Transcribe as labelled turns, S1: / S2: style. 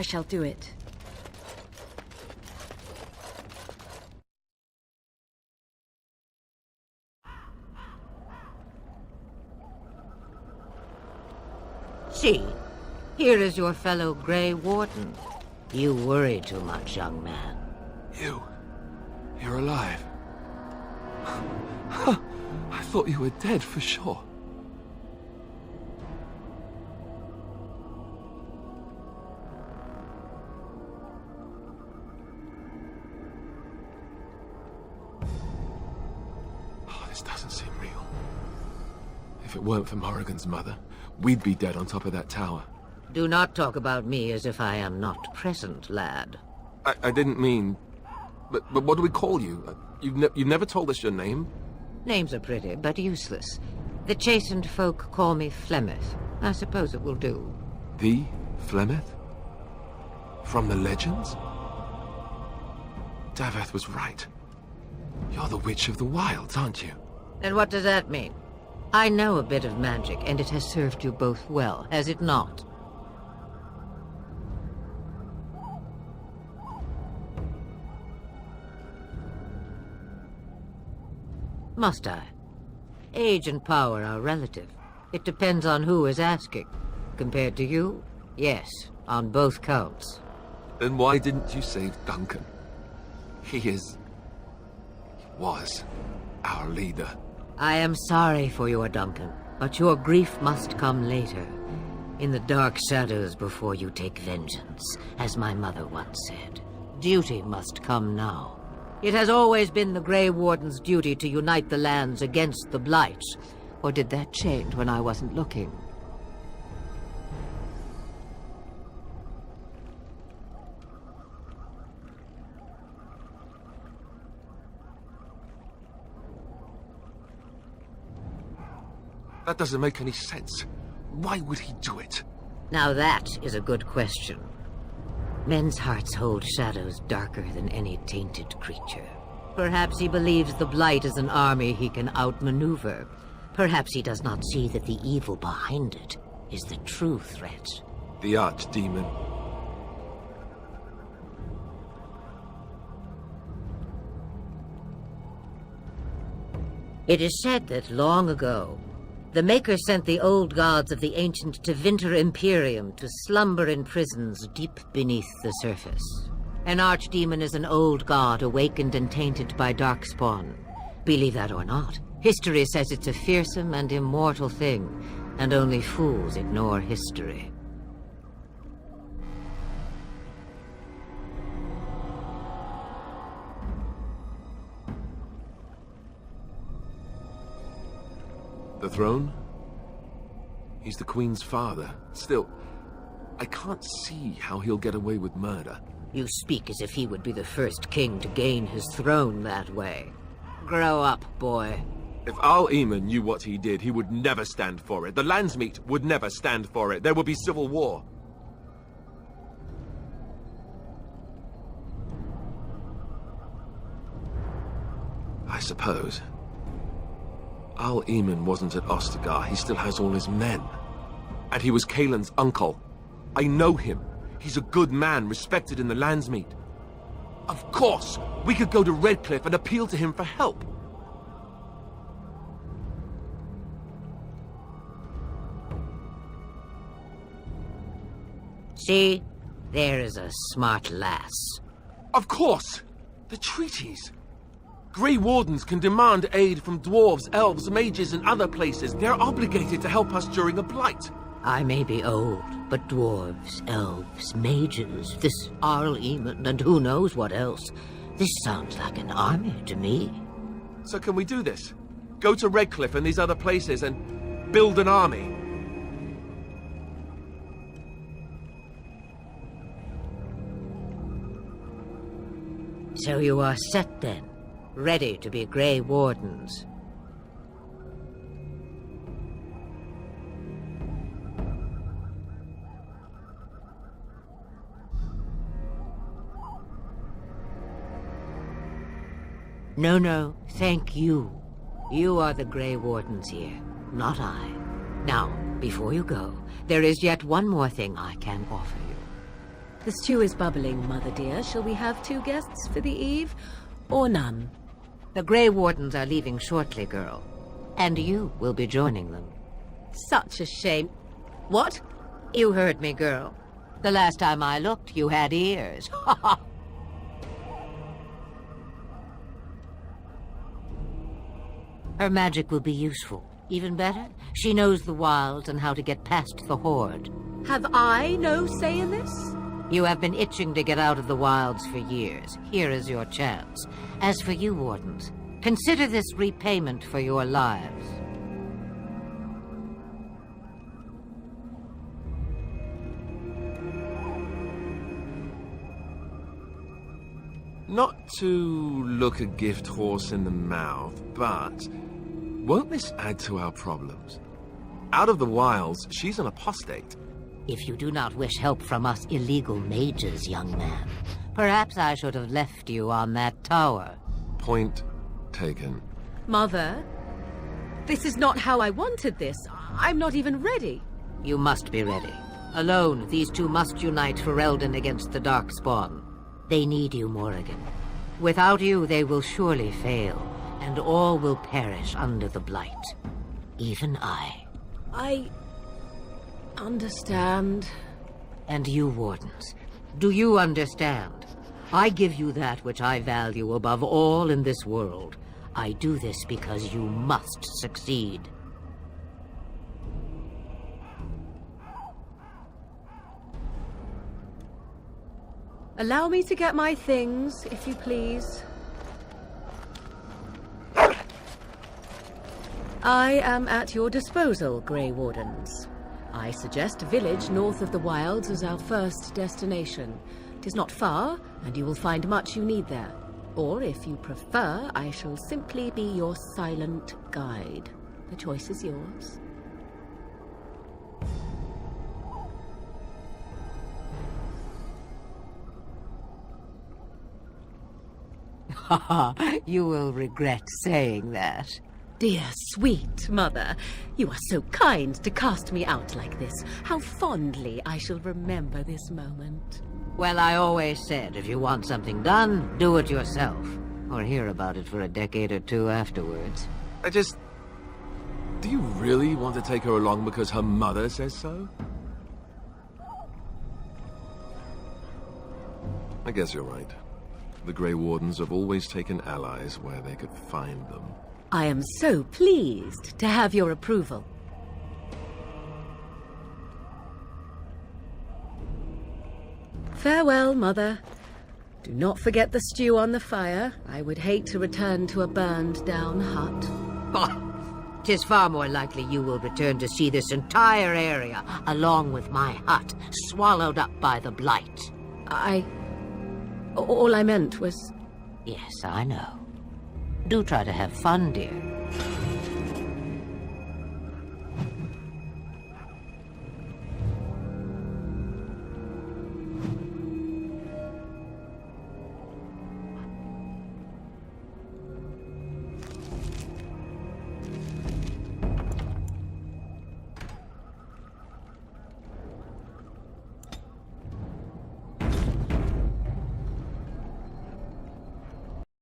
S1: I shall do it.
S2: See, here is your fellow Grey Warden. You worry too much, young man.
S3: You're alive. I thought you were dead for sure. Oh, this doesn't seem real. If it weren't for Morrigan's mother, we'd be dead on top of that tower.
S2: Do not talk about me as if I am not present, lad.
S3: I didn't mean... But what do we call you? You've never told us your name?
S2: Names are pretty, but useless. The chastened folk call me Flemeth. I suppose it will do.
S3: The Flemeth? From the legends? Daveth was right. You're the Witch of the Wilds, aren't you?
S2: And what does that mean? I know a bit of magic, and it has served you both well, has it not? Must I? Age and power are relative. It depends on who is asking. Compared to you, yes, on both counts.
S3: Then why didn't you save Duncan? He was our leader.
S2: I am sorry for your Duncan, but your grief must come later. In the dark shadows before you take vengeance, as my mother once said. Duty must come now. It has always been the Grey Warden's duty to unite the lands against the Blight. Or did that change when I wasn't looking?
S3: That doesn't make any sense. Why would he do it?
S2: Now that is a good question. Men's hearts hold shadows darker than any tainted creature. Perhaps he believes the Blight is an army he can outmaneuver. Perhaps he does not see that the evil behind it is the true threat.
S3: The Archdemon.
S2: It is said that long ago, the Maker sent the old gods of the ancient Tevinter Imperium to slumber in prisons deep beneath the surface. An archdemon is an old god awakened and tainted by Darkspawn. Believe that or not, history says it's a fearsome and immortal thing, and only fools ignore history.
S3: The throne? He's the Queen's father. Still, I can't see how he'll get away with murder.
S2: You speak as if he would be the first king to gain his throne that way. Grow up, boy.
S3: If Al-Eamon knew what he did, he would never stand for it. The Landsmeet would never stand for it. There would be civil war. I suppose. Al-Eamon wasn't at Ostagar. He still has all his men. And he was Kaelin's uncle. I know him. He's a good man, respected in the Landsmeet. Of course, we could go to Redcliffe and appeal to him for help.
S2: See? There is a smart lass.
S3: Of course! The treaties! Grey Wardens can demand aid from dwarves, elves, mages, and other places. They're obligated to help us during a blight.
S2: I may be old, but dwarves, elves, mages, this Al-Eamon, and who knows what else. This sounds like an army to me.
S3: So can we do this? Go to Redcliffe and these other places and build an army?
S2: So you are set then, ready to be Grey Wardens. No, thank you. You are the Grey Wardens here, not I. Now, before you go, there is yet one more thing I can offer you.
S1: The stew is bubbling, Mother dear. Shall we have 2 guests for the eve, or none?
S2: The Grey Wardens are leaving shortly, girl. And you will be joining them.
S1: Such a shame. What?
S2: You heard me, girl. The last time I looked, you had ears. Her magic will be useful. Even better, she knows the wilds and how to get past the Horde.
S1: Have I no say in this?
S2: You have been itching to get out of the wilds for years. Here is your chance. As for you, Wardens, consider this repayment for your lives.
S3: Not to look a gift horse in the mouth, but won't this add to our problems? Out of the wilds, she's an apostate.
S2: If you do not wish help from us illegal mages, young man, perhaps I should have left you on that tower.
S3: Point taken.
S1: Mother, this is not how I wanted this. I'm not even ready.
S2: You must be ready. Alone, these 2 must unite Ferelden against the Darkspawn. They need you, Morrigan. Without you, they will surely fail, and all will perish under the Blight. Even I.
S1: I understand.
S2: And you, Wardens, do you understand? I give you that which I value above all in this world. I do this because you must succeed.
S1: Allow me to get my things, if you please. I am at your disposal, Grey Wardens. I suggest a village north of the wilds as our first destination. It is not far, and you will find much you need there. Or, if you prefer, I shall simply be your silent guide. The choice is yours.
S2: You will regret saying that.
S1: Dear, sweet mother, you are so kind to cast me out like this. How fondly I shall remember this moment.
S2: Well, I always said, if you want something done, do it yourself. Or hear about it for a decade or 2 afterwards.
S3: Do you really want to take her along because her mother says so? I guess you're right. The Grey Wardens have always taken allies where they could find them.
S1: I am so pleased to have your approval. Farewell, Mother. Do not forget the stew on the fire. I would hate to return to a burned-down hut.
S2: 'Tis far more likely you will return to see this entire area, along with my hut, swallowed up by the Blight.
S1: All I meant was...
S2: Yes, I know. Do try to have fun, dear.